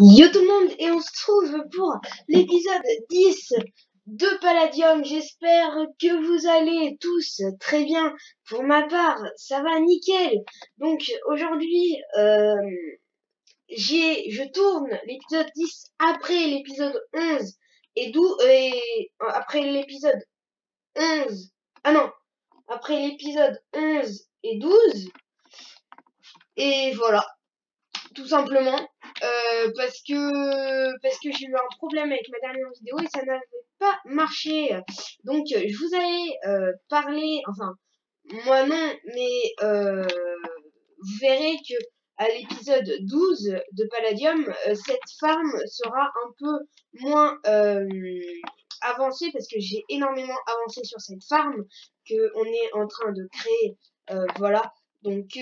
Yo tout le monde, et on se trouve pour l'épisode 10 de Palladium. J'espère que vous allez tous très bien. Pour ma part, ça va nickel. Donc aujourd'hui, je tourne l'épisode 10 après l'épisode 11 et 12 et après l'épisode 11. Ah non, après l'épisode 11 et 12. Et voilà, tout simplement. Parce que j'ai eu un problème avec ma dernière vidéo et ça n'avait pas marché. Donc je vous avais parlé, enfin moi non, mais vous verrez que à l'épisode 12 de Palladium, cette farm sera un peu moins avancée parce que j'ai énormément avancé sur cette farm que on est en train de créer. Voilà, donc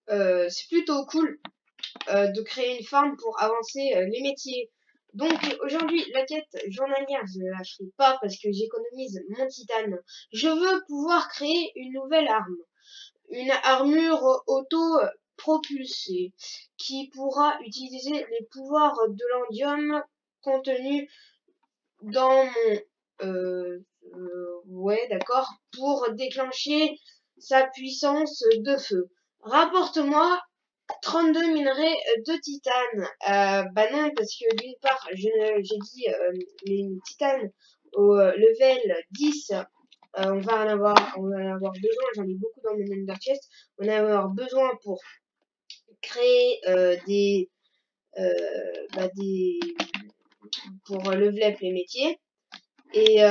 c'est plutôt cool de créer une farm pour avancer les métiers. Donc aujourd'hui, la quête journalière, je ne la ferai pas parce que j'économise mon titane. Je veux pouvoir créer une nouvelle arme. Une armure auto-propulsée qui pourra utiliser les pouvoirs de l'endium contenus dans mon... ouais, d'accord. Pour déclencher sa puissance de feu. Rapporte-moi 32 minerais de titane. Bah non, parce que d'une part, j'ai dit les titanes au level 10, on va en avoir besoin. J'en ai beaucoup dans mon Ender Chest. On va en avoir besoin pour créer des pour level up les métiers et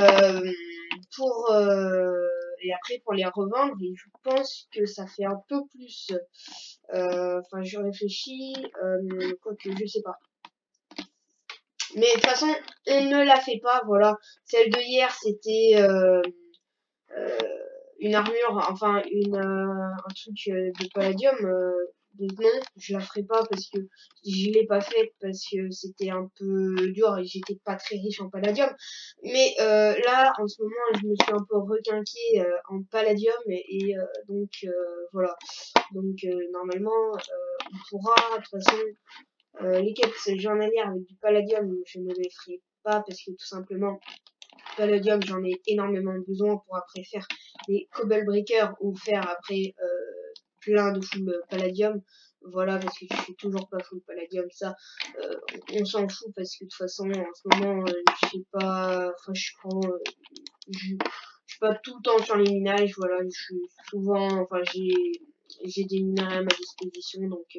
pour et après pour les revendre. Et je pense que ça fait un peu plus. Enfin, je réfléchis, quoique je sais pas. Mais de toute façon, on ne la fait pas, voilà. Celle de hier, c'était une armure, enfin un truc de palladium. Donc non, je la ferai pas parce que je l'ai pas faite parce que c'était un peu dur et j'étais pas très riche en palladium. Mais là, en ce moment, je me suis un peu requinqué en palladium et donc voilà. Donc normalement, on pourra, de toute façon, les quêtes journalières avec du palladium, je ne les ferai pas parce que tout simplement, palladium, j'en ai énormément besoin pour après faire des cobble breakers ou faire après plein de full palladium. Voilà, parce que je suis toujours pas full palladium, ça, on s'en fout parce que de toute façon, en ce moment, je sais pas, enfin, je suis pas tout le temps sur les minages, voilà, je suis souvent, enfin, j'ai des minages à ma disposition, donc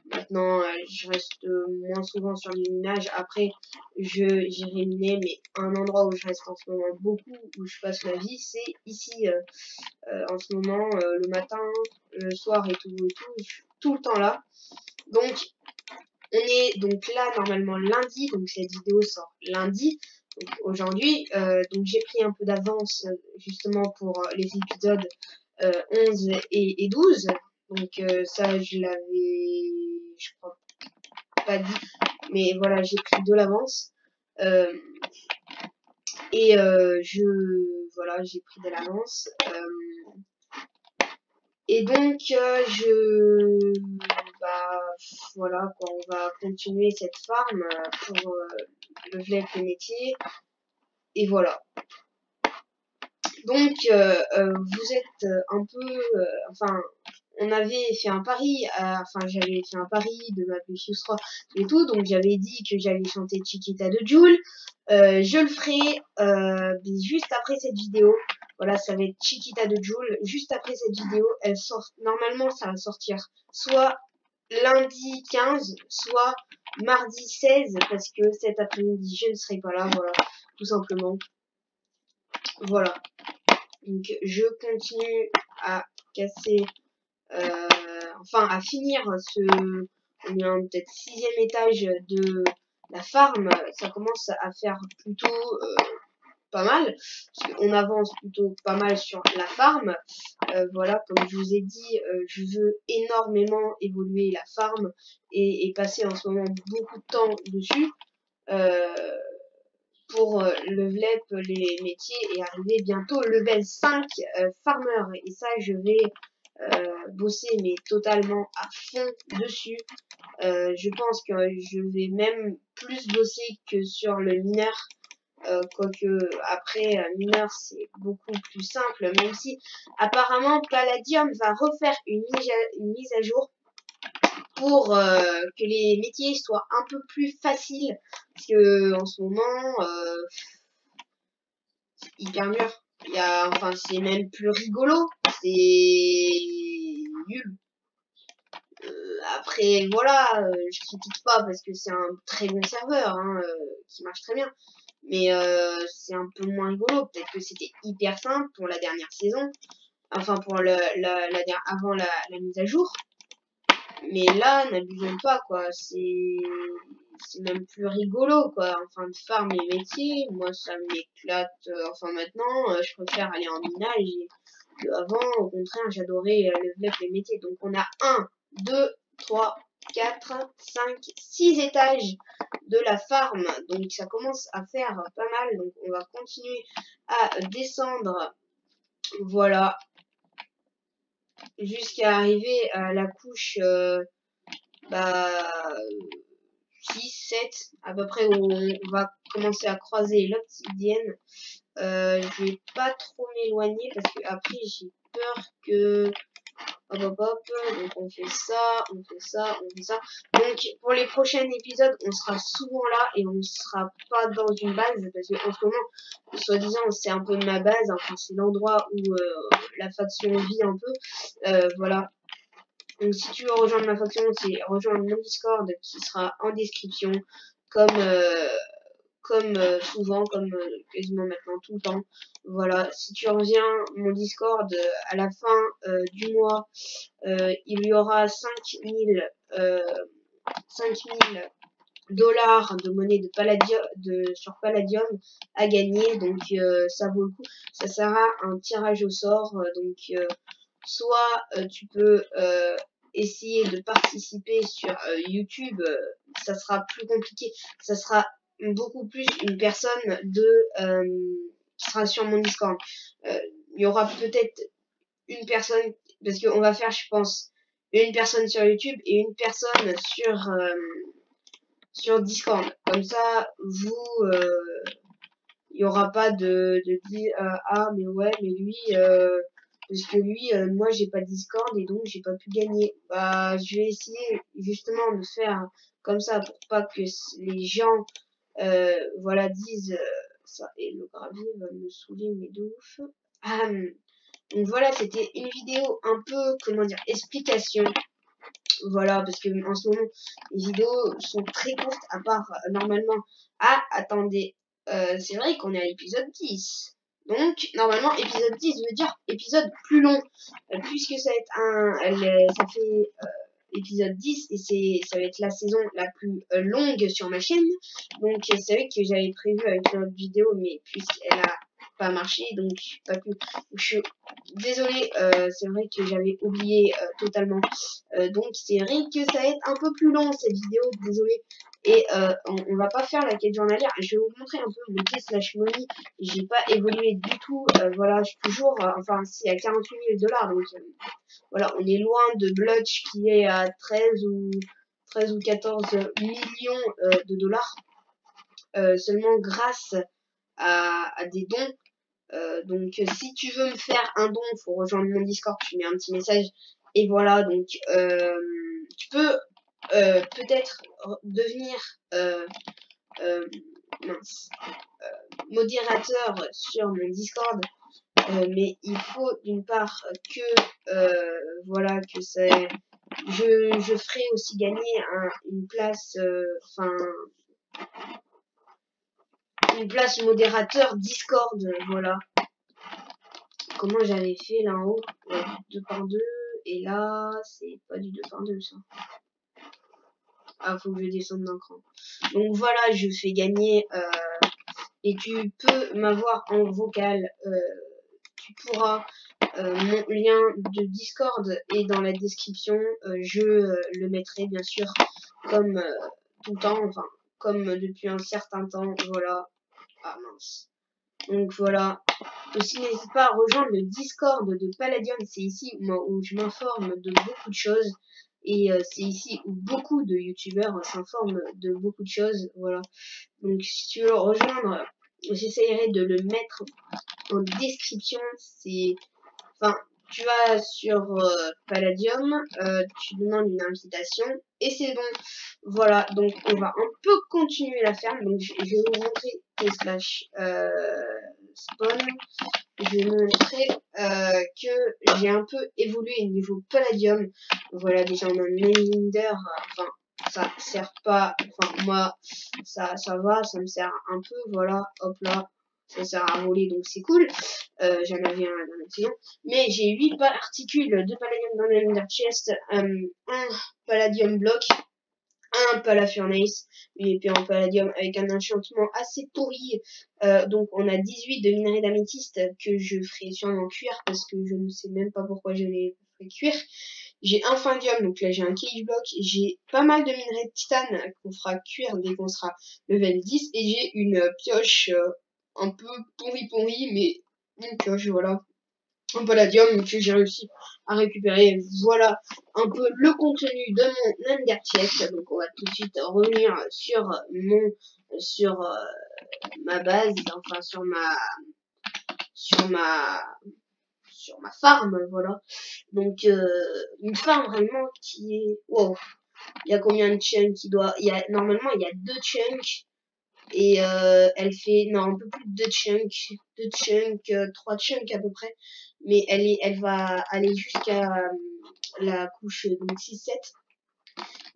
maintenant, je reste moins souvent sur les minages. Après, j'irai miner, mais un endroit où je reste en ce moment beaucoup, où je passe ma vie, c'est ici. En ce moment, le matin, le soir et tout, je suis tout le temps là. Donc, on est donc là normalement lundi, donc cette vidéo sort lundi. Donc aujourd'hui, donc j'ai pris un peu d'avance justement pour les épisodes 11 et 12. Donc ça, je l'avais, je crois pas dit, mais voilà, j'ai pris de l'avance. Et voilà, j'ai pris de l'avance. Et donc, bah, voilà, quoi, on va continuer cette farm pour leveler up les métiers. Et voilà. Donc, vous êtes un peu, enfin, on avait fait un pari, enfin, j'avais fait un pari de ma Precious 3 et tout, donc j'avais dit que j'allais chanter Chiquita de Jul. Je le ferai juste après cette vidéo. Voilà, ça va être Chiquita de Jul. Juste après cette vidéo, elle sort. Normalement, ça va sortir soit lundi 15, soit mardi 16, parce que cet après-midi, je ne serai pas là. Voilà, tout simplement. Voilà. Donc, je continue à casser, enfin, à finir on est peut-être 6e étage de la farm. Ça commence à faire plutôt pas mal, parce qu'on avance plutôt pas mal sur la farm. Voilà, comme je vous ai dit, je veux énormément évoluer la farm et passer en ce moment beaucoup de temps dessus. Pour level up les métiers et arriver bientôt level 5 farmer. Et ça, je vais bosser mais totalement à fond dessus. Je pense que je vais même plus bosser que sur le mineur. Quoique après mineur c'est beaucoup plus simple, même si apparemment Palladium va refaire une mise à jour pour que les métiers soient un peu plus faciles, parce que en ce moment c'est hyper dur. Enfin c'est même plus rigolo, c'est nul. Après voilà, je critique pas parce que c'est un très bon serveur hein, qui marche très bien. Mais c'est un peu moins rigolo. Peut-être que c'était hyper simple pour la dernière saison. Enfin, pour avant la mise à jour. Mais là, n'abusons pas, quoi. C'est même plus rigolo, quoi. Enfin, de faire mes métiers, moi, ça m'éclate. Enfin, maintenant, je préfère aller en minage. Avant, au contraire, j'adorais level up les métiers. Donc, on a 1, 2, 3, 4, 5, 6 étages de la farm. Donc, ça commence à faire pas mal. Donc, on va continuer à descendre. Voilà. Jusqu'à arriver à la couche 6, 7, à peu près où on va commencer à croiser l'obsidienne. Je vais pas trop m'éloigner parce que après j'ai peur que hop, donc on fait ça, on fait ça, on fait ça. Donc pour les prochains épisodes, on sera souvent là et on sera pas dans une base parce que en ce moment, soi-disant, c'est un peu ma base, enfin c'est l'endroit où la faction vit un peu. Voilà. Donc si tu veux rejoindre ma faction, c'est rejoindre mon Discord qui sera en description, comme souvent, comme quasiment maintenant tout le temps. Voilà, si tu reviens mon Discord à la fin du mois, il y aura 5000 dollars de monnaie de Palladium, sur Palladium à gagner, donc ça vaut le coup. Ça sera un tirage au sort, donc soit tu peux essayer de participer sur YouTube, ça sera plus compliqué, ça sera beaucoup plus une personne qui sera sur mon Discord. Il y aura peut-être une personne, parce qu'on va faire, je pense, une personne sur YouTube et une personne sur Discord. Comme ça, vous, il y aura pas de dire ah mais ouais mais lui parce que lui moi j'ai pas de Discord et donc j'ai pas pu gagner. Bah je vais essayer justement de faire comme ça pour pas que les gens voilà disent ça. Et le gravier va me saouler mais de ouf. Donc voilà, c'était une vidéo un peu comment dire explication. Voilà, parce que en ce moment les vidéos sont très courtes à part normalement. Ah attendez, c'est vrai qu'on est à l'épisode 10. Donc, normalement, épisode 10 veut dire épisode plus long. Puisque ça va être ça fait épisode 10 et ça va être la saison la plus longue sur ma chaîne. Donc, c'est vrai que j'avais prévu avec une autre vidéo, mais puisqu'elle a pas marché, donc pas pu. Je suis désolée, c'est vrai que j'avais oublié totalement. Donc, c'est vrai que ça va être un peu plus long cette vidéo, désolée. Et on va pas faire la quête journalière. Je vais vous montrer un peu mon money. J'ai pas évolué du tout. Voilà, je suis toujours, enfin, si à 48 000 dollars. Donc voilà, on est loin de Blutch qui est à 13 ou 14 millions de dollars. Seulement grâce à des dons. Donc si tu veux me faire un don, faut rejoindre mon Discord. Tu mets un petit message. Et voilà, donc tu peux peut-être devenir modérateur sur mon Discord, mais il faut d'une part que voilà que c'est je ferai aussi gagner une place une place modérateur Discord, voilà. Comment j'avais fait là en haut, 2 par 2 et là c'est pas du 2 par 2 ça. Ah, faut que je descende d'un cran. Donc voilà, je fais gagner et tu peux m'avoir en vocal. Tu pourras, mon lien de Discord est dans la description. Je le mettrai bien sûr comme tout le temps, enfin comme depuis un certain temps. Voilà. Ah mince. Donc voilà. Aussi, n'hésite pas à rejoindre le Discord de Palladium. C'est ici où je m'informe de beaucoup de choses. Et c'est ici où beaucoup de youtubeurs s'informent de beaucoup de choses. Voilà. Donc si tu veux le rejoindre, j'essayerai de le mettre en description. C'est, enfin, tu vas sur Palladium, tu demandes une invitation et c'est bon. Voilà, donc on va un peu continuer la ferme. Donc je vais vous montrer slash spawn. Je vais montrer que j'ai un peu évolué au niveau Palladium. Voilà, déjà on a un Mainlander, enfin ça sert pas, enfin moi ça va, ça me sert un peu, voilà, hop là, ça sert à voler donc c'est cool. J'en avais un dans l'accident, mais j'ai 8 particules de Palladium dans le Ender Chest, un Palladium block, un Palafurnace, une épée en Palladium avec un enchantement assez pourri. Donc on a 18 de minerai d'améthyste que je ferai sûrement cuire parce que je ne sais même pas pourquoi je les ferai cuire. J'ai un Findium, donc là j'ai un Cage Block, j'ai pas mal de minerai de titane qu'on fera cuire dès qu'on sera level 10 et j'ai une pioche un peu pourri mais une pioche, voilà, un palladium que j'ai réussi à récupérer. Voilà un peu le contenu de mon Ender Chest. Donc on va tout de suite revenir sur ma base, enfin sur ma farm, voilà. Donc une farm vraiment qui est wow. Il y a combien de chunks? Normalement il y a 2 chunks et elle fait non un peu plus de 2 chunks, 3 chunks à peu près, mais elle va aller jusqu'à la couche donc 6-7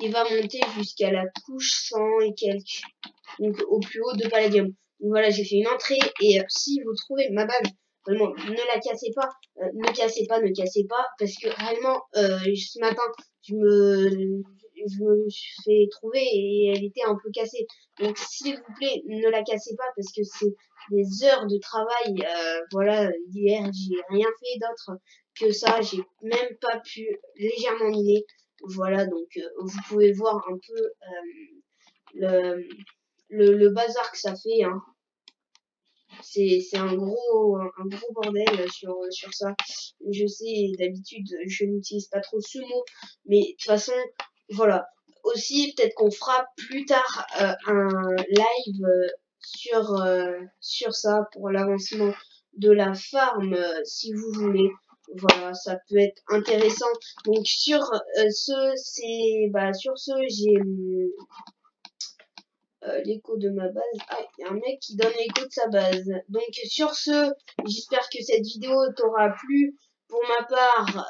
et va monter jusqu'à la couche 100 et quelques, donc au plus haut de Palladium. Donc voilà, j'ai fait une entrée et si vous trouvez ma base, vraiment ne la cassez pas, ne cassez pas, parce que réellement ce matin je me suis fait trouver et elle était un peu cassée. Donc s'il vous plaît, ne la cassez pas parce que c'est des heures de travail. Voilà, hier j'ai rien fait d'autre que ça, j'ai même pas pu légèrement miner. Voilà, donc vous pouvez voir un peu le bazar que ça fait. Hein. C'est un gros bordel sur ça. Je sais, d'habitude, je n'utilise pas trop ce mot, mais de toute façon, voilà. Aussi, peut-être qu'on fera plus tard un live sur ça pour l'avancement de la farm, si vous voulez. Voilà, ça peut être intéressant. Donc sur sur ce, j'ai l'écho de ma base. Ah, il y a un mec qui donne l'écho de sa base. Donc sur ce, j'espère que cette vidéo t'aura plu. Pour ma part,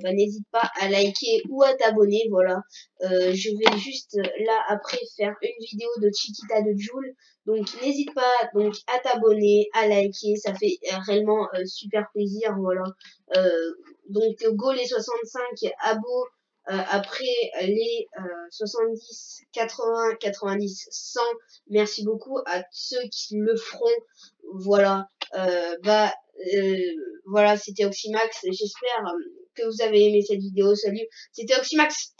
n'hésite pas à liker ou à t'abonner. Voilà. Je vais juste là après faire une vidéo de Chiquita de Joule. Donc n'hésite pas donc à t'abonner, à liker. Ça fait réellement super plaisir. Voilà. Donc go les 65 abos. Après les 70, 80, 90, 100, merci beaucoup à ceux qui le feront. Voilà, voilà, c'était Oxymax. J'espère que vous avez aimé cette vidéo. Salut, c'était Oxymax.